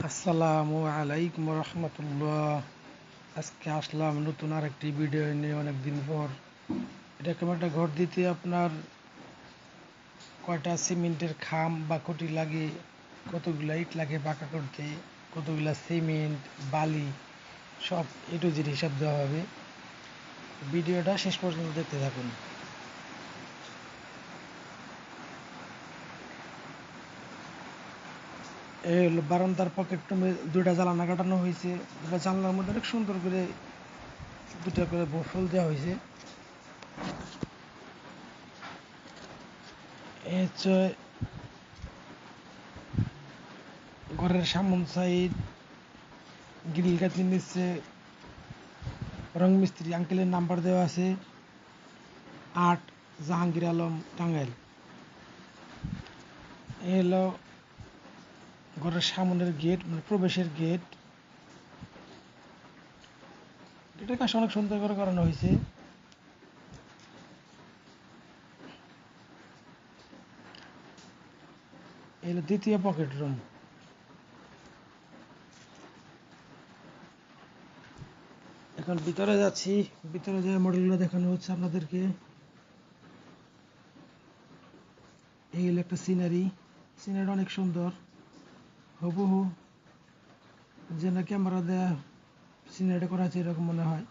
আসসালামু আলাইকুম রহমতুল্লাহ। আজকে আসলাম নতুন আরেকটি ভিডিও নিয়ে অনেকদিন পর। এরকম একটা ঘর দিতে আপনার কয়টা সিমেন্টের খাম বা খুঁটি লাগে, কতগুলো ইট লাগে পাকা করতে, কতগুলা সিমেন্ট, বালি, সব এ টু জেড হিসাব দেওয়া হবে। ভিডিওটা শেষ পর্যন্ত দেখতে থাকুন। এই হলো বারান্দার পকেট রুমে দুইটা জানালা কাটানো হয়েছে। দুটা জানলার মধ্যে অনেক সুন্দর করে দুটা করে ফুল দেওয়া হয়েছে। এই হচ্ছে ঘরের সামন সাইড। গ্রিল কাটিয়ে নিচ্ছে রং মিস্ত্রি আঙ্কেলের নাম্বার দেওয়া আছে ৮ জাহাঙ্গীর আলম টাঙ্গাইল। এ হলো ঘরের সামনের গেট, মানে প্রবেশের গেট। গেটের কাছে অনেক সুন্দর করে করানো হয়েছে। এই হলো দ্বিতীয় পকেট রুম। এখন ভিতরে যাচ্ছি, ভিতরে যে মডেলগুলো দেখানো হচ্ছে আপনাদেরকে। এই হলো একটা সিনারিটা অনেক সুন্দর, হুবহু যেন ক্যামেরা দেয়া সিনারিটা করা আছে এরকম মনে হয়।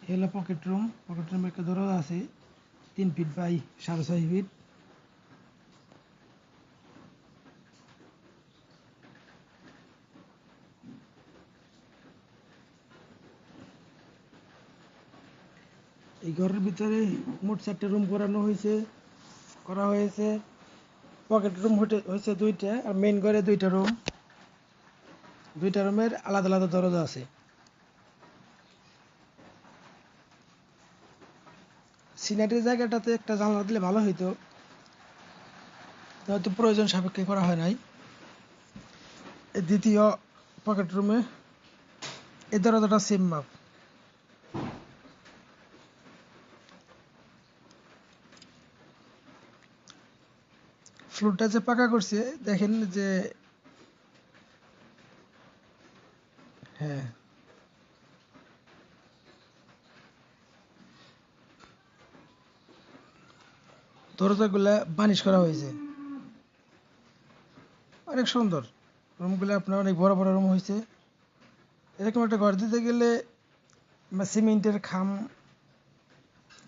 এই হলো পকেট রুমে একটা দরজা আছে 3 ফিট বাই 6.5 ফিট। এই ঘরের ভিতরে মোট 4টে রুম করা হয়েছে। পকেট রুম হয়েছে 2টা, আর মেইন ঘরে 2টা রুম। 2টা রুমের আলাদা আলাদা দরজা আছে। সিনারির জায়গাটাতে একটা জানলা দিলে ভালো হইতো, হয়তো প্রয়োজন সাপেক্ষে করা হয় নাই। এই দ্বিতীয় পকেট রুমে এই দরজাটা সেম মাপ। ফ্লোরটা যে পাকা করছে দেখেন যে, হ্যাঁ, দরজাগুলা বানিশ করা হয়েছে, অনেক সুন্দর। রুমগুলো আপনার অনেক বড় বড় রুম হয়েছে। এরকম একটা ঘর দিতে গেলে সিমেন্টের খাম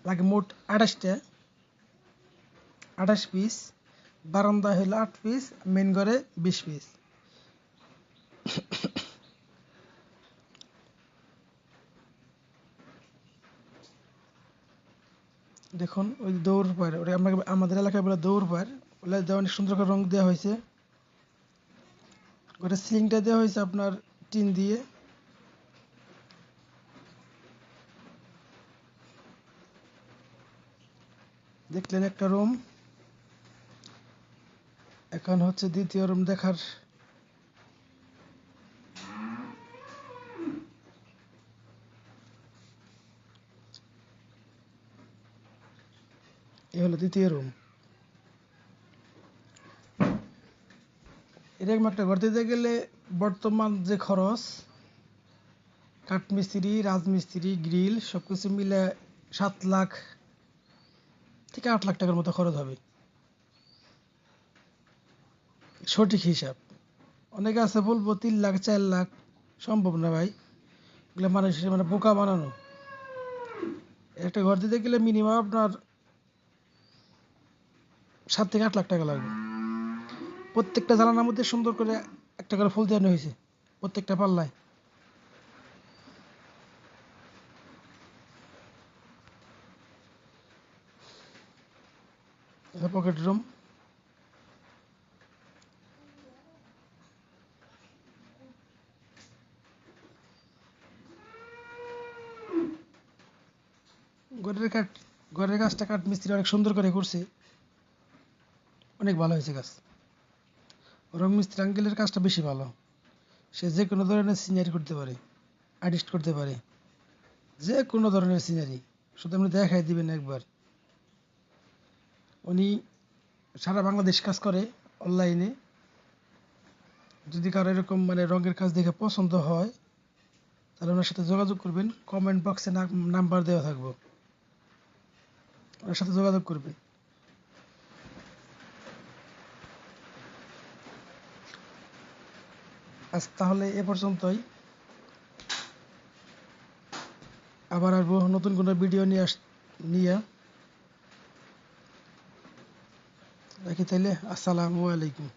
লাগে মোট 28 পিস। বারান্দা হলো 8 পিস, মেন ঘরে 20 পিস। দেখুন ওই দৌড় পাড়, ওটা আমাদের এলাকায় বলে দৌড় পাড়, ওগুলো দেওয়া অনেক সুন্দর করে রং দেওয়া হয়েছে। ওটা সিলিংটা দেওয়া হয়েছে আপনার টিন দিয়ে। দেখলেন একটা রুম, এখন হচ্ছে দ্বিতীয় রুম দেখার। এই হলো দ্বিতীয় রুম। এরকম একটা ঘর দিতে গেলে বর্তমান যে খরচ, কাঠমিস্ত্রি, রাজমিস্ত্রি, গ্রিল সবকিছু মিলে 7 লাখ থেকে 8 লাখ টাকার মতো খরচ হবে, সঠিক হিসাব। অনেকে আছে বলবো 3 লাখ 4 লাখ, সম্ভব না ভাই, এগুলো মানুষের মানে বোকা বানানো। একটা ঘর দিতে গেলে মিনিমাম আপনার 7 থেকে 8 লাখ টাকা লাগবে। প্রত্যেকটা জানালার মধ্যে সুন্দর করে একটা করে ফুল দেওয়ানো হয়েছে প্রত্যেকটা পাল্লায়। Pocket room. ঘরের কাঠ ঘরের কাজটা কাঠ মিস্ত্রি অনেক সুন্দর করে করছে, অনেক ভালো হয়েছে কাজ। রং মিস্ত্রি আঙ্কেলের কাজটা বেশি ভালো। সে যে কোনো ধরনের সিনারি করতে পারে, আর্টিস্ট করতে পারে, যে কোনো ধরনের সিনারি, শুধু আপনি দেখাই দিবেন একবার। উনি সারা বাংলাদেশ কাজ করে অনলাইনে। যদি কারো এরকম মানে রঙের কাজ দেখে পছন্দ হয় তাহলে ওনার সাথে যোগাযোগ করবেন। কমেন্ট বক্সে নাম্বার দেওয়া থাকবে, ওনার সাথে যোগাযোগ করবেন। আজ তাহলে এ পর্যন্তই। আবার আসবো নতুন কোনো ভিডিও নিয়ে। রাখি তাইলে, আসসালামু আলাইকুম।